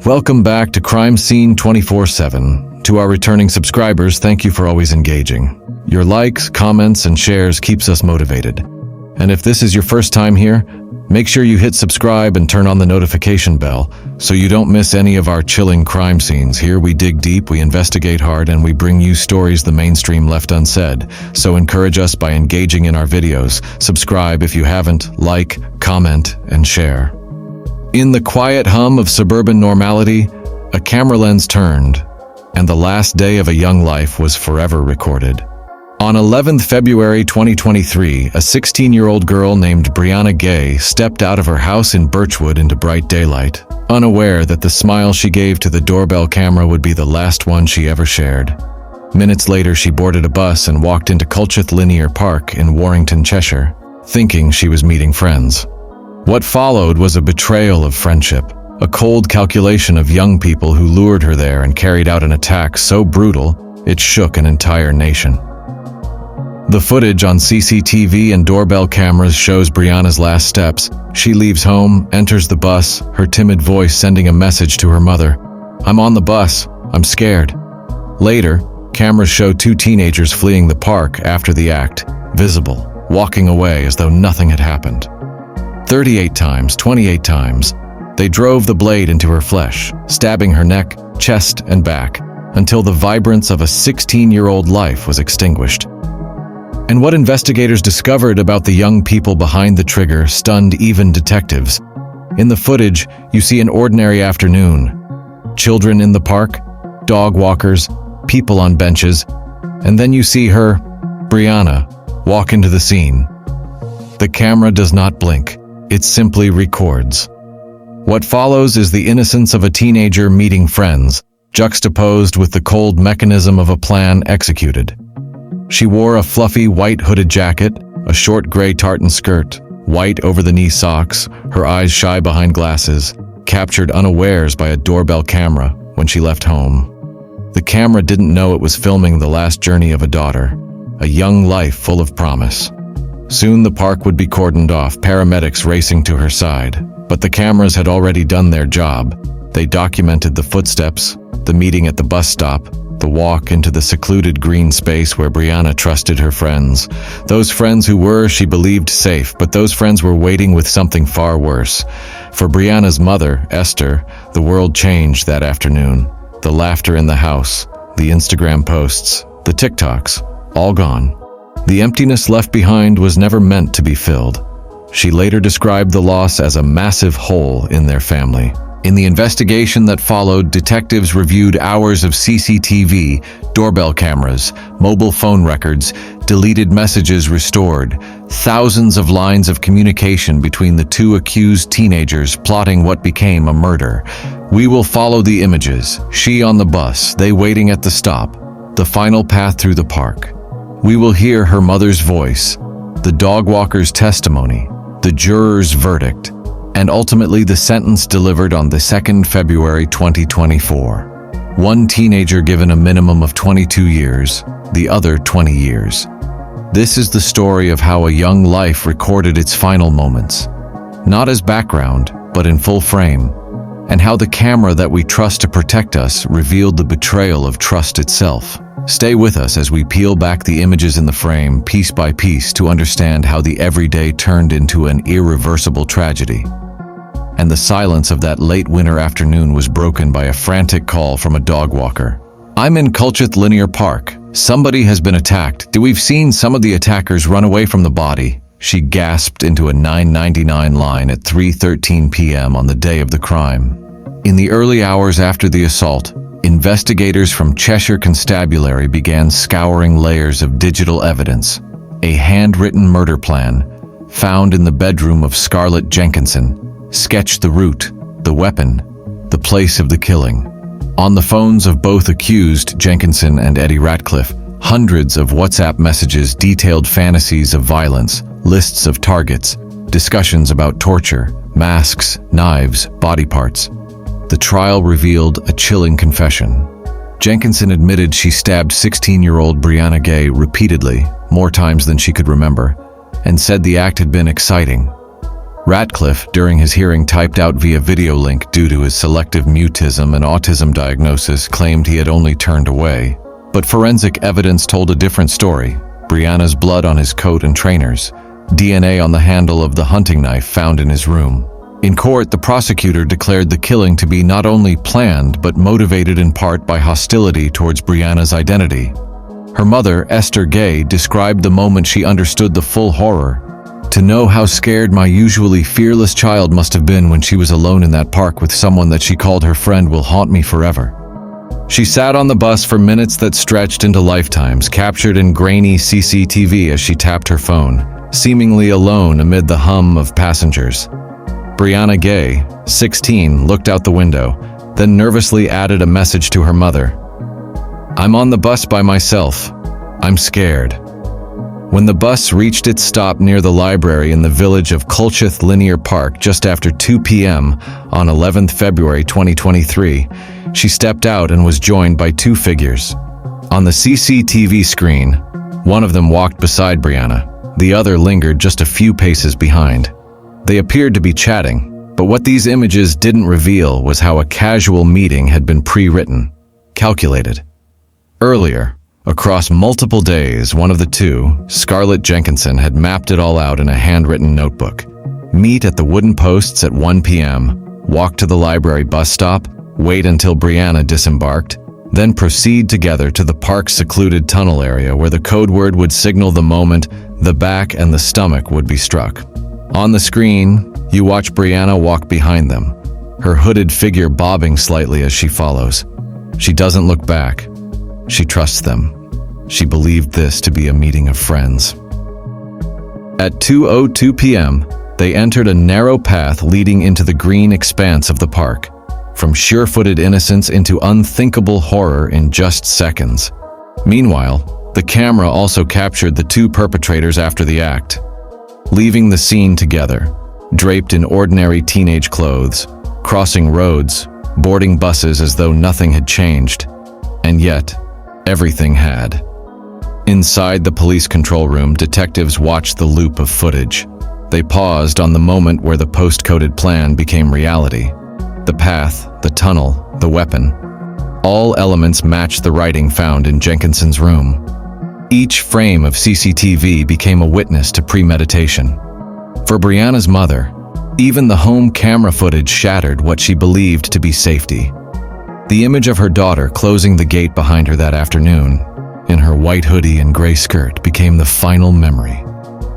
Welcome back to Crime Scene 24/7. To our returning subscribers, thank you for always engaging. Your likes, comments, and shares keeps us motivated. And if this is your first time here, make sure you hit subscribe and turn on the notification bell so you don't miss any of our chilling crime scenes. Here we dig deep, we investigate hard, and we bring you stories the mainstream left unsaid. So encourage us by engaging in our videos. Subscribe if you haven't, like, comment, and share. In the quiet hum of suburban normality, a camera lens turned, and the last day of a young life was forever recorded. On 11th February 2023, a 16-year-old girl named Brianna Ghey stepped out of her house in Birchwood into bright daylight, unaware that the smile she gave to the doorbell camera would be the last one she ever shared. Minutes later, she boarded a bus and walked into Cheshire Linear Park in Warrington, Cheshire, thinking she was meeting friends. What followed was a betrayal of friendship, a cold calculation of young people who lured her there and carried out an attack so brutal it shook an entire nation. The footage on CCTV and doorbell cameras shows Brianna's last steps. She leaves home, enters the bus, her timid voice sending a message to her mother. "I'm on the bus. I'm scared." Later, cameras show two teenagers fleeing the park after the act, visible, walking away as though nothing had happened. 38 times, 28 times, they drove the blade into her flesh, stabbing her neck, chest, and back, until the vibrance of a 16-year-old life was extinguished. And what investigators discovered about the young people behind the trigger stunned even detectives. In the footage, you see an ordinary afternoon. Children in the park, dog walkers, people on benches, and then you see her, Brianna, walk into the scene. The camera does not blink. It simply records. What follows is the innocence of a teenager meeting friends, juxtaposed with the cold mechanism of a plan executed. She wore a fluffy white hooded jacket, a short gray tartan skirt, white over-the-knee socks, her eyes shy behind glasses, captured unawares by a doorbell camera when she left home. The camera didn't know it was filming the last journey of a daughter, a young life full of promise. Soon the park would be cordoned off, paramedics racing to her side. But the cameras had already done their job. They documented the footsteps, the meeting at the bus stop, the walk into the secluded green space where Brianna trusted her friends. Those friends who were, she believed, safe, but those friends were waiting with something far worse. For Brianna's mother, Esther, the world changed that afternoon. The laughter in the house, the Instagram posts, the TikToks, all gone. The emptiness left behind was never meant to be filled. She later described the loss as a massive hole in their family. In the investigation that followed, detectives reviewed hours of CCTV, doorbell cameras, mobile phone records, deleted messages restored, thousands of lines of communication between the two accused teenagers plotting what became a murder. We will follow the images, she on the bus, they waiting at the stop, the final path through the park. We will hear her mother's voice, the dog walker's testimony, the juror's verdict, and ultimately the sentence delivered on the 2nd February 2024. One teenager given a minimum of 22 years, the other 20 years. This is the story of how a young life recorded its final moments, not as background, but in full frame, and how the camera that we trust to protect us revealed the betrayal of trust itself. Stay with us as we peel back the images in the frame, piece by piece, to understand how the everyday turned into an irreversible tragedy. And the silence of that late winter afternoon was broken by a frantic call from a dog walker. "I'm in Cheshire Linear Park. Somebody has been attacked. We've seen some of the attackers run away from the body," she gasped into a 999 line at 3:13 p.m. on the day of the crime. In the early hours after the assault, investigators from Cheshire Constabulary began scouring layers of digital evidence. A handwritten murder plan, found in the bedroom of Scarlett Jenkinson, sketched the route, the weapon, the place of the killing. On the phones of both accused, Jenkinson and Ratcliffe, hundreds of WhatsApp messages detailed fantasies of violence, lists of targets, discussions about torture, masks, knives, body parts. The trial revealed a chilling confession. Jenkinson admitted she stabbed 16-year-old Brianna Ghey repeatedly, more times than she could remember, and said the act had been exciting. Ratcliffe, during his hearing, typed out via video link due to his selective mutism and autism diagnosis, claimed he had only turned away. But forensic evidence told a different story. Brianna's blood on his coat and trainers, DNA on the handle of the hunting knife found in his room. In court, the prosecutor declared the killing to be not only planned but motivated in part by hostility towards Brianna's identity. Her mother, Esther Ghey, described the moment she understood the full horror. "To know how scared my usually fearless child must have been when she was alone in that park with someone that she called her friend will haunt me forever." She sat on the bus for minutes that stretched into lifetimes, captured in grainy CCTV as she tapped her phone, seemingly alone amid the hum of passengers. Brianna Ghey, 16, looked out the window, then nervously added a message to her mother. "I'm on the bus by myself. I'm scared." When the bus reached its stop near the library in the village of Colchith Linear Park just after 2 p.m. on 11th February 2023, she stepped out and was joined by two figures. On the CCTV screen, one of them walked beside Brianna. The other lingered just a few paces behind. They appeared to be chatting, but what these images didn't reveal was how a casual meeting had been pre-written, calculated. Earlier, across multiple days, one of the two, Scarlett Jenkinson, had mapped it all out in a handwritten notebook. Meet at the wooden posts at 1 p.m., walk to the library bus stop, wait until Brianna disembarked, then proceed together to the park's secluded tunnel area where the code word would signal the moment the back and the stomach would be struck. On the screen, you watch Brianna walk behind them, her hooded figure bobbing slightly as she follows. She doesn't look back. She trusts them. She believed this to be a meeting of friends. At 2:02 p.m., they entered a narrow path leading into the green expanse of the park, from sure-footed innocence into unthinkable horror in just seconds. Meanwhile, the camera also captured the two perpetrators after the act, leaving the scene together, draped in ordinary teenage clothes, crossing roads, boarding buses as though nothing had changed. And yet, everything had. Inside the police control room, detectives watched the loop of footage. They paused on the moment where the post-coded plan became reality. The path, the tunnel, the weapon. All elements matched the writing found in Jenkinson's room. Each frame of CCTV became a witness to premeditation. For Brianna's mother, even the home camera footage shattered what she believed to be safety. The image of her daughter closing the gate behind her that afternoon, in her white hoodie and gray skirt, became the final memory.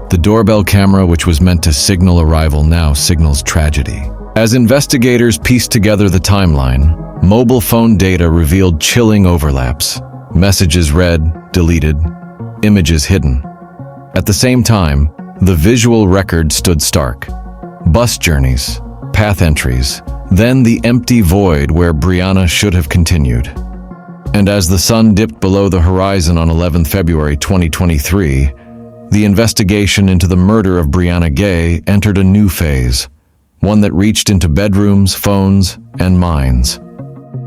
The doorbell camera, which was meant to signal arrival, now signals tragedy. As investigators pieced together the timeline, mobile phone data revealed chilling overlaps. Messages read, deleted, images hidden. At the same time, the visual record stood stark. Bus journeys, path entries, then the empty void where Brianna should have continued. And as the sun dipped below the horizon on 11th February 2023, the investigation into the murder of Brianna Ghey entered a new phase, one that reached into bedrooms, phones, and minds.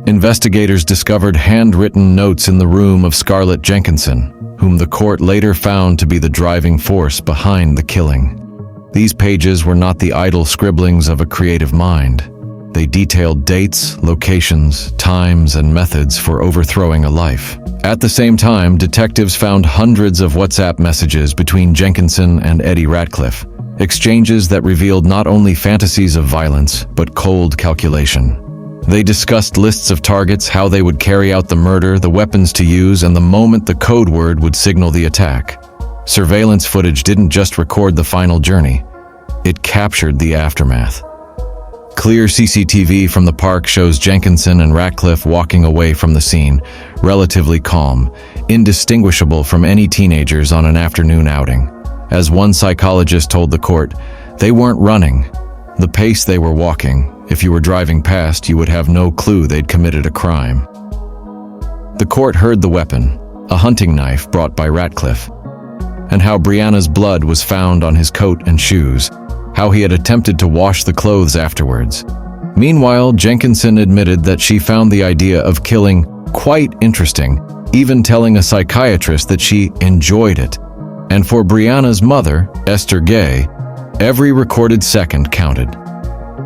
Investigators discovered handwritten notes in the room of Scarlett Jenkinson, whom the court later found to be the driving force behind the killing. These pages were not the idle scribblings of a creative mind. They detailed dates, locations, times, and methods for overthrowing a life. At the same time, detectives found hundreds of WhatsApp messages between Jenkinson and Eddie Ratcliffe, exchanges that revealed not only fantasies of violence, but cold calculation. They discussed lists of targets, how they would carry out the murder, the weapons to use, and the moment the code word would signal the attack. Surveillance footage didn't just record the final journey, it captured the aftermath. Clear CCTV from the park shows Jenkinson and Ratcliffe walking away from the scene, relatively calm, indistinguishable from any teenagers on an afternoon outing. As one psychologist told the court, they weren't running. The pace they were walking, if you were driving past, you would have no clue they'd committed a crime. The court heard the weapon, a hunting knife brought by Ratcliffe, and how Brianna's blood was found on his coat and shoes, how he had attempted to wash the clothes afterwards. Meanwhile, Jenkinson admitted that she found the idea of killing quite interesting, even telling a psychiatrist that she enjoyed it. And for Brianna's mother, Esther Ghey, Every recorded second counted.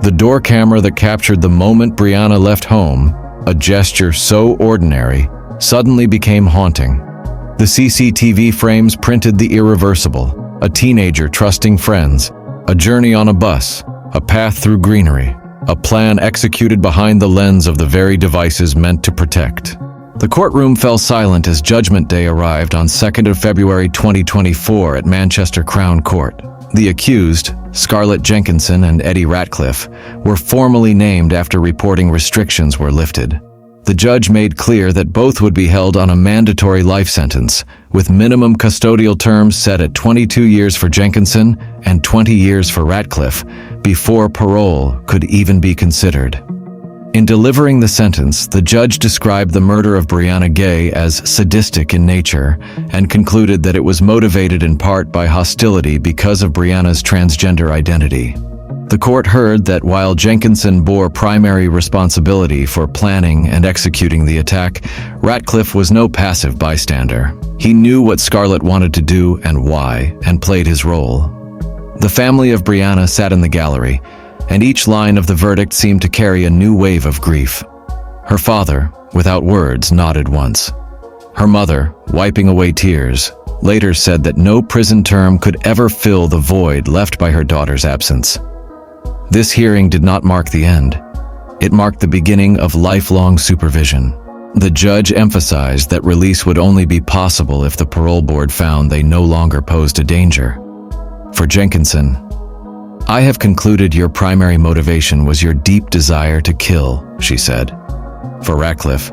The door camera that captured the moment Brianna left home, a gesture so ordinary, suddenly became haunting. The CCTV frames printed the irreversible: a teenager trusting friends, a journey on a bus, a path through greenery, a plan executed behind the lens of the very devices meant to protect. The courtroom fell silent as Judgment Day arrived on 2nd of February 2024 at Manchester Crown Court. The accused, Scarlett Jenkinson and Eddie Ratcliffe, were formally named after reporting restrictions were lifted. The judge made clear that both would be held on a mandatory life sentence, with minimum custodial terms set at 22 years for Jenkinson and 20 years for Ratcliffe, before parole could even be considered. In delivering the sentence, the judge described the murder of Brianna Ghey as sadistic in nature and concluded that it was motivated in part by hostility because of Brianna's transgender identity. The court heard that while Jenkinson bore primary responsibility for planning and executing the attack, Ratcliffe was no passive bystander. He knew what Scarlett wanted to do and why, and played his role. The family of Brianna sat in the gallery, and each line of the verdict seemed to carry a new wave of grief. Her father, without words, nodded once. Her mother, wiping away tears, later said that no prison term could ever fill the void left by her daughter's absence. This hearing did not mark the end. It marked the beginning of lifelong supervision. The judge emphasized that release would only be possible if the parole board found they no longer posed a danger. For Jenkinson, "I have concluded your primary motivation was your deep desire to kill," she said. For Ratcliffe,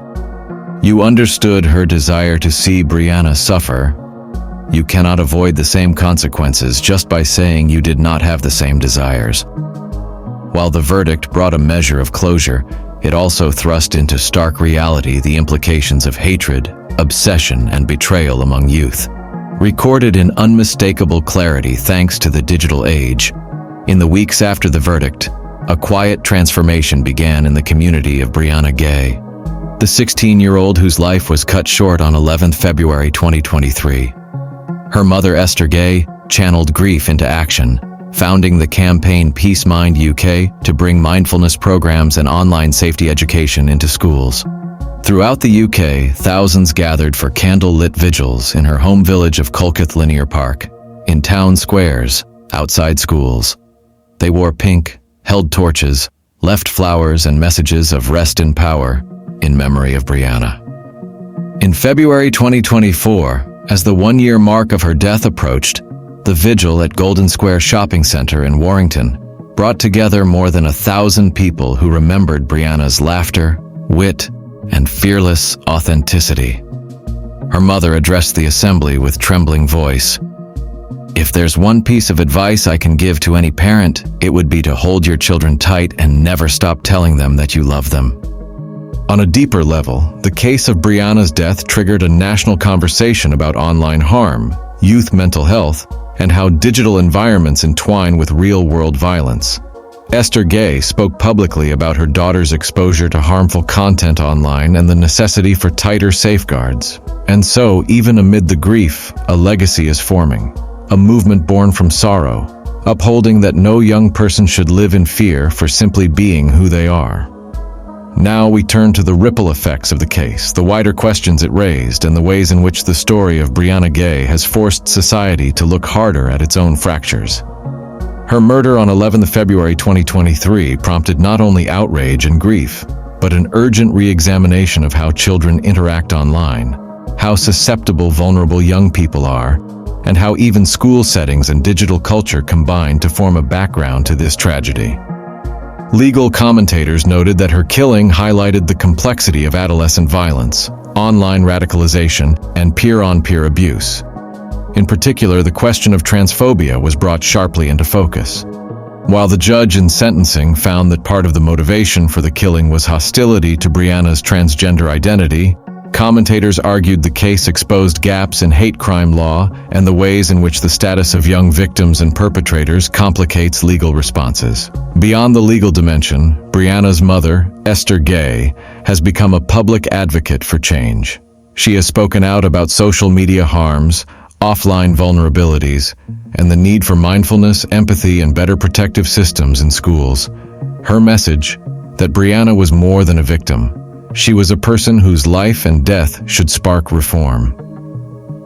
"You understood her desire to see Brianna suffer. You cannot avoid the same consequences just by saying you did not have the same desires." While the verdict brought a measure of closure, it also thrust into stark reality the implications of hatred, obsession, and betrayal among youth. Recorded in unmistakable clarity thanks to the digital age, in the weeks after the verdict, a quiet transformation began in the community of Brianna Ghey, the 16-year-old whose life was cut short on 11th February 2023. Her mother, Esther Ghey, channeled grief into action, founding the campaign Peace Mind UK to bring mindfulness programs and online safety education into schools. Throughout the UK, thousands gathered for candle-lit vigils in her home village of Colchith Linear Park, in town squares, outside schools. They wore pink, held torches, left flowers and messages of rest in power in memory of Brianna. In February 2024, as the one-year mark of her death approached, the vigil at Golden Square Shopping Center in Warrington brought together more than 1,000 people who remembered Brianna's laughter, wit, and fearless authenticity. Her mother addressed the assembly with trembling voice. "If there's one piece of advice I can give to any parent, it would be to hold your children tight and never stop telling them that you love them." On a deeper level, the case of Brianna's death triggered a national conversation about online harm, youth mental health, and how digital environments entwine with real-world violence. Esther Ghey spoke publicly about her daughter's exposure to harmful content online and the necessity for tighter safeguards. And so, even amid the grief, a legacy is forming. A movement born from sorrow, upholding that no young person should live in fear for simply being who they are. Now we turn to the ripple effects of the case, the wider questions it raised, and the ways in which the story of Brianna Ghey has forced society to look harder at its own fractures. Her murder on 11th February 2023 prompted not only outrage and grief, but an urgent re-examination of how children interact online, how susceptible vulnerable young people are, and how even school settings and digital culture combine to form a background to this tragedy. Legal commentators noted that her killing highlighted the complexity of adolescent violence, online radicalization, and peer-on-peer abuse. In particular, the question of transphobia was brought sharply into focus. While the judge in sentencing found that part of the motivation for the killing was hostility to Brianna's transgender identity, commentators argued the case exposed gaps in hate crime law and the ways in which the status of young victims and perpetrators complicates legal responses. Beyond the legal dimension, Brianna's mother, Esther Ghey, has become a public advocate for change. She has spoken out about social media harms, offline vulnerabilities, and the need for mindfulness, empathy, and better protective systems in schools. Her message, that Brianna was more than a victim. She was a person whose life and death should spark reform.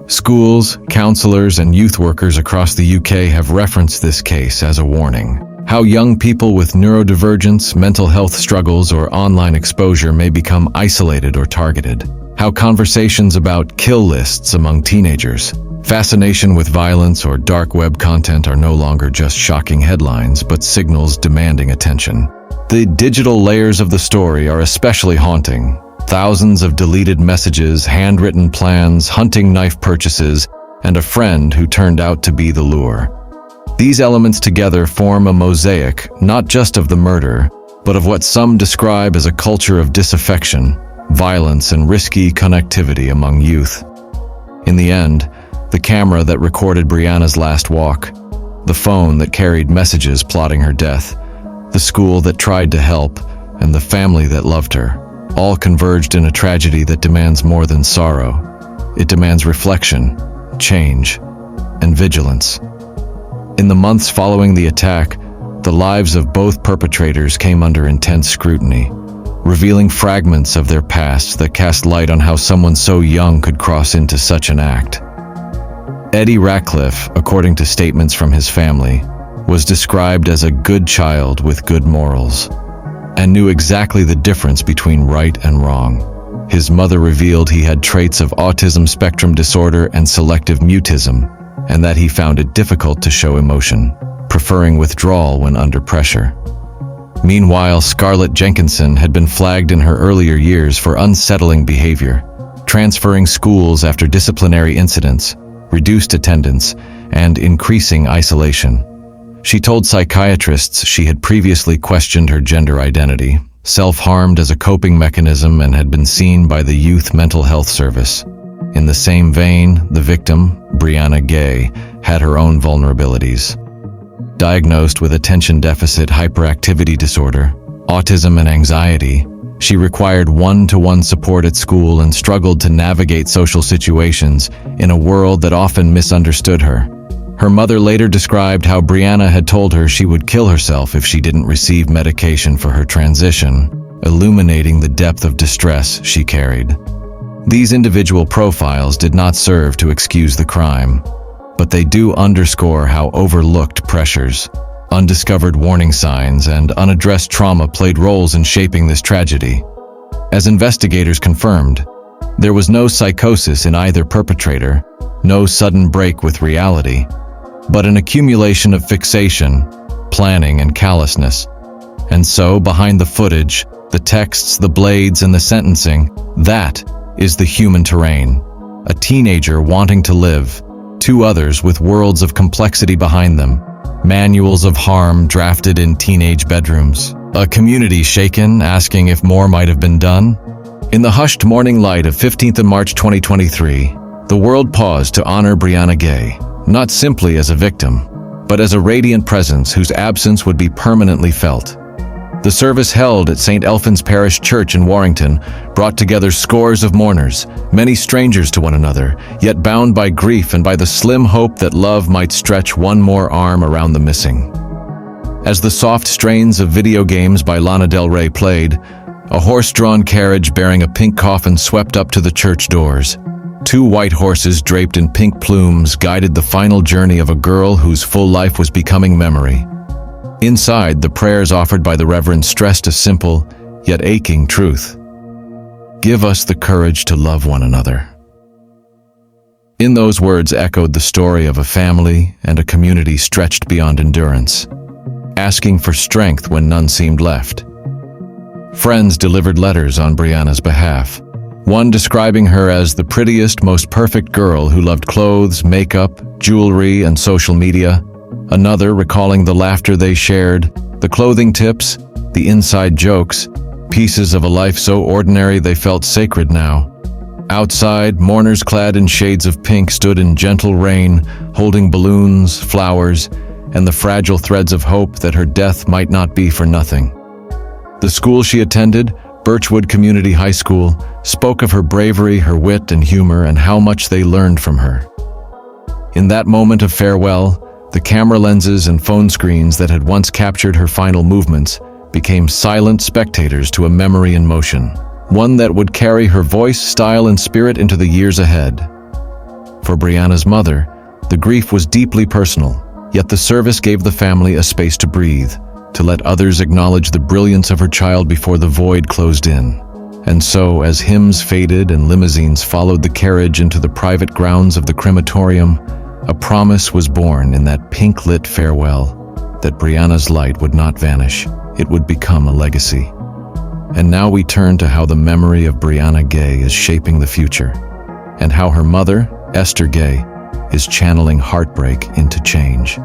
Schools, counselors, and youth workers across the UK have referenced this case as a warning. How young people with neurodivergence, mental health struggles, or online exposure may become isolated or targeted. How conversations about kill lists among teenagers, fascination with violence, or dark web content are no longer just shocking headlines, but signals demanding attention. The digital layers of the story are especially haunting. Thousands of deleted messages, handwritten plans, hunting knife purchases, and a friend who turned out to be the lure. These elements together form a mosaic, not just of the murder, but of what some describe as a culture of disaffection, violence, and risky connectivity among youth. In the end, the camera that recorded Brianna's last walk, the phone that carried messages plotting her death, the school that tried to help, and the family that loved her, all converged in a tragedy that demands more than sorrow. It demands reflection, change, and vigilance. In the months following the attack, the lives of both perpetrators came under intense scrutiny, revealing fragments of their pasts that cast light on how someone so young could cross into such an act. Eddie Ratcliffe, according to statements from his family, was described as a good child with good morals, and knew exactly the difference between right and wrong. His mother revealed he had traits of autism spectrum disorder and selective mutism, and that he found it difficult to show emotion, preferring withdrawal when under pressure. Meanwhile, Scarlett Jenkinson had been flagged in her earlier years for unsettling behavior, transferring schools after disciplinary incidents, reduced attendance, and increasing isolation. She told psychiatrists she had previously questioned her gender identity, self-harmed as a coping mechanism, and had been seen by the Youth Mental Health Service. In the same vein, the victim, Brianna Ghey, had her own vulnerabilities. Diagnosed with attention deficit hyperactivity disorder, autism, and anxiety, she required one-to-one support at school and struggled to navigate social situations in a world that often misunderstood her. Her mother later described how Brianna had told her she would kill herself if she didn't receive medication for her transition, illuminating the depth of distress she carried. These individual profiles did not serve to excuse the crime, but they do underscore how overlooked pressures, undiscovered warning signs, and unaddressed trauma played roles in shaping this tragedy. As investigators confirmed, there was no psychosis in either perpetrator, no sudden break with reality, but an accumulation of fixation, planning, and callousness. And so, behind the footage, the texts, the blades, and the sentencing, that is the human terrain. A teenager wanting to live, two others with worlds of complexity behind them, manuals of harm drafted in teenage bedrooms, a community shaken, asking if more might have been done. In the hushed morning light of 15th of March 2023, the world paused to honor Brianna Ghey, not simply as a victim, but as a radiant presence whose absence would be permanently felt. The service held at St. Elphin's Parish Church in Warrington brought together scores of mourners, many strangers to one another, yet bound by grief and by the slim hope that love might stretch one more arm around the missing. As the soft strains of video games by Lana Del Rey played, a horse-drawn carriage bearing a pink coffin swept up to the church doors. Two white horses draped in pink plumes guided the final journey of a girl whose full life was becoming memory. Inside, the prayers offered by the Reverend stressed a simple, yet aching truth. Give us the courage to love one another. In those words echoed the story of a family and a community stretched beyond endurance, asking for strength when none seemed left. Friends delivered letters on Brianna's behalf, one describing her as the prettiest, most perfect girl who loved clothes, makeup, jewelry, and social media. Another recalling the laughter they shared, the clothing tips, the inside jokes, pieces of a life so ordinary they felt sacred now. Outside, mourners clad in shades of pink stood in gentle rain, holding balloons, flowers, and the fragile threads of hope that her death might not be for nothing. The school she attended, Birchwood Community High School, spoke of her bravery, her wit and humor, and how much they learned from her. In that moment of farewell, the camera lenses and phone screens that had once captured her final movements became silent spectators to a memory in motion, one that would carry her voice, style, and spirit into the years ahead. For Brianna's mother, the grief was deeply personal, yet the service gave the family a space to breathe, to let others acknowledge the brilliance of her child before the void closed in. And so, as hymns faded and limousines followed the carriage into the private grounds of the crematorium, a promise was born in that pink-lit farewell, that Brianna's light would not vanish, it would become a legacy. And now we turn to how the memory of Brianna Ghey is shaping the future, and how her mother, Esther Ghey, is channeling heartbreak into change.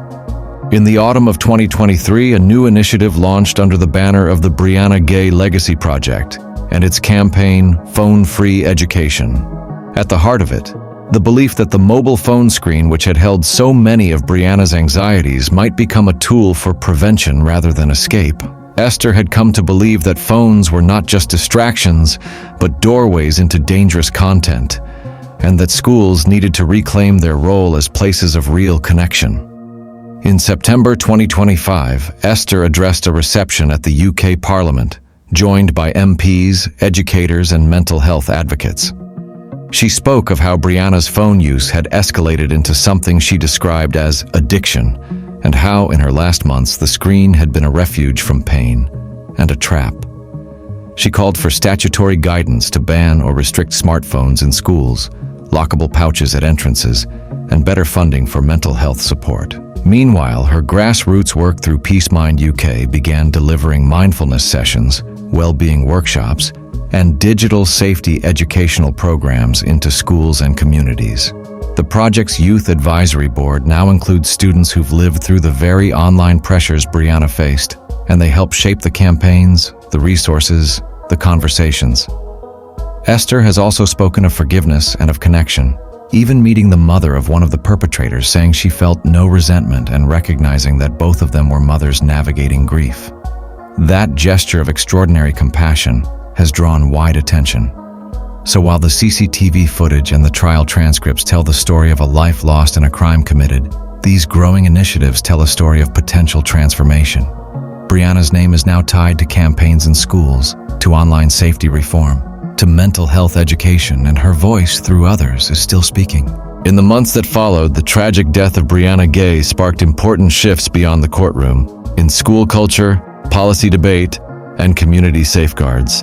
In the autumn of 2023, a new initiative launched under the banner of the Brianna Ghey Legacy Project and its campaign, Phone-Free Education. At the heart of it, the belief that the mobile phone screen, which had held so many of Brianna's anxieties, might become a tool for prevention rather than escape. Esther had come to believe that phones were not just distractions, but doorways into dangerous content, and that schools needed to reclaim their role as places of real connection. In September 2025, Esther addressed a reception at the UK Parliament, joined by MPs, educators, and mental health advocates. She spoke of how Brianna's phone use had escalated into something she described as addiction, and how in her last months the screen had been a refuge from pain and a trap. She called for statutory guidance to ban or restrict smartphones in schools, lockable pouches at entrances, and better funding for mental health support. Meanwhile, her grassroots work through PeaceMind UK began delivering mindfulness sessions, well-being workshops, and digital safety educational programs into schools and communities. The project's Youth Advisory Board now includes students who've lived through the very online pressures Brianna faced, and they help shape the campaigns, the resources, the conversations. Esther has also spoken of forgiveness and of connection, even meeting the mother of one of the perpetrators, saying she felt no resentment and recognizing that both of them were mothers navigating grief. That gesture of extraordinary compassion has drawn wide attention. So while the CCTV footage and the trial transcripts tell the story of a life lost and a crime committed, these growing initiatives tell a story of potential transformation. Brianna's name is now tied to campaigns in schools, to online safety reform, to mental health education, and her voice through others is still speaking. In the months that followed, the tragic death of Brianna Ghey sparked important shifts beyond the courtroom, in school culture, policy debate, and community safeguards.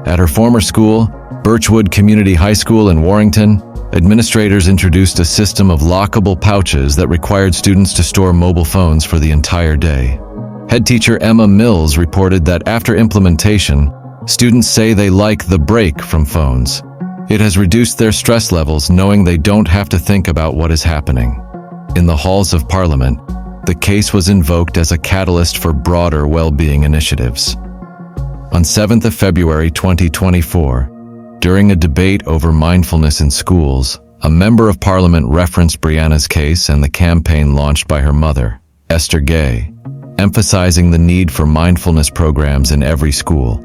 At her former school, Birchwood Community High School in Warrington, administrators introduced a system of lockable pouches that required students to store mobile phones for the entire day. Head teacher Emma Mills reported that after implementation, students say they like the break from phones. It has reduced their stress levels knowing they don't have to think about what is happening. In the halls of Parliament, the case was invoked as a catalyst for broader well-being initiatives. On 7th of February 2024, during a debate over mindfulness in schools, a member of Parliament referenced Brianna's case and the campaign launched by her mother, Esther Ghey, emphasizing the need for mindfulness programs in every school.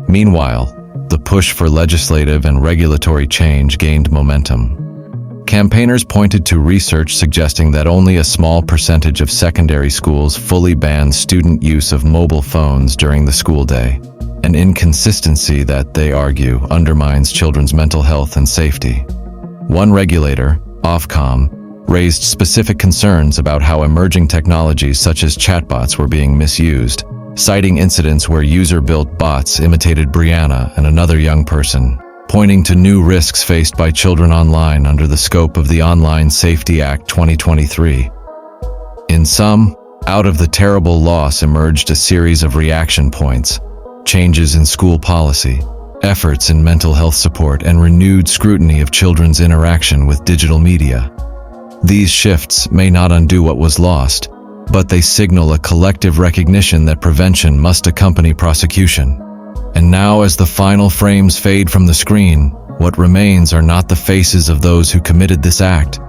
Meanwhile, the push for legislative and regulatory change gained momentum. Campaigners pointed to research suggesting that only a small percentage of secondary schools fully ban student use of mobile phones during the school day, an inconsistency that, they argue, undermines children's mental health and safety. One regulator, Ofcom, raised specific concerns about how emerging technologies such as chatbots were being misused, citing incidents where user-built bots imitated Brianna and another young person, pointing to new risks faced by children online under the scope of the Online Safety Act 2023. In sum, out of the terrible loss emerged a series of reaction points: changes in school policy, efforts in mental health support, and renewed scrutiny of children's interaction with digital media. These shifts may not undo what was lost, but they signal a collective recognition that prevention must accompany prosecution. And now, as the final frames fade from the screen, what remains are not the faces of those who committed this act,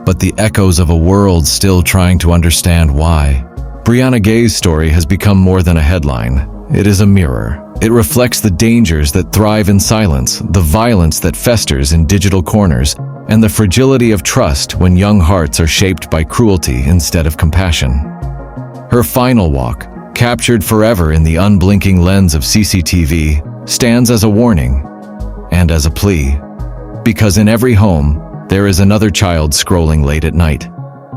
but the echoes of a world still trying to understand why. Brianna Ghey's story has become more than a headline. It is a mirror. It reflects the dangers that thrive in silence, the violence that festers in digital corners, and the fragility of trust when young hearts are shaped by cruelty instead of compassion. Her final walk, captured forever in the unblinking lens of CCTV, stands as a warning and as a plea. Because in every home, there is another child scrolling late at night,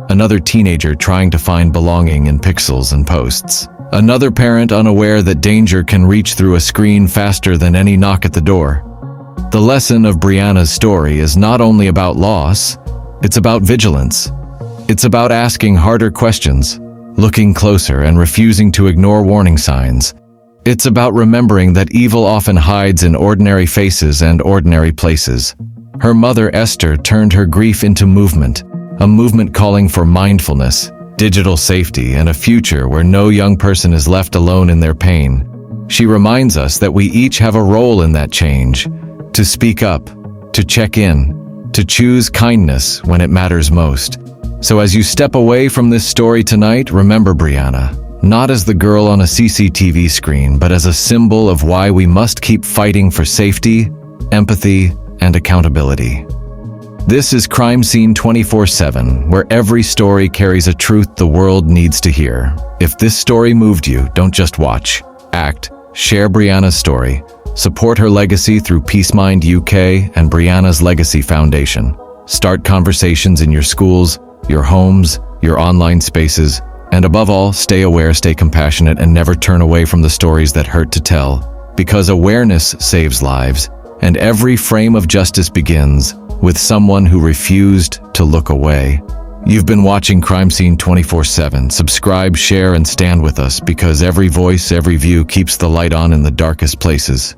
another teenager trying to find belonging in pixels and posts, another parent unaware that danger can reach through a screen faster than any knock at the door. The lesson of Brianna's story is not only about loss, it's about vigilance. It's about asking harder questions, looking closer and refusing to ignore warning signs. It's about remembering that evil often hides in ordinary faces and ordinary places. Her mother, Esther, turned her grief into movement, a movement calling for mindfulness, digital safety, and a future where no young person is left alone in their pain. She reminds us that we each have a role in that change, to speak up, to check in, to choose kindness when it matters most. So as you step away from this story tonight, remember Brianna, not as the girl on a CCTV screen, but as a symbol of why we must keep fighting for safety, empathy, and accountability. This is Crime Scene 24/7, where every story carries a truth the world needs to hear. If this story moved you, don't just watch, act, share Brianna's story. Support her legacy through PeaceMind UK and Brianna's Legacy Foundation. Start conversations in your schools, your homes, your online spaces, and above all, stay aware, stay compassionate, and never turn away from the stories that hurt to tell. Because awareness saves lives, and every frame of justice begins with someone who refused to look away. You've been watching Crime Scene 24/7. Subscribe, share, and stand with us, because every voice, every view keeps the light on in the darkest places.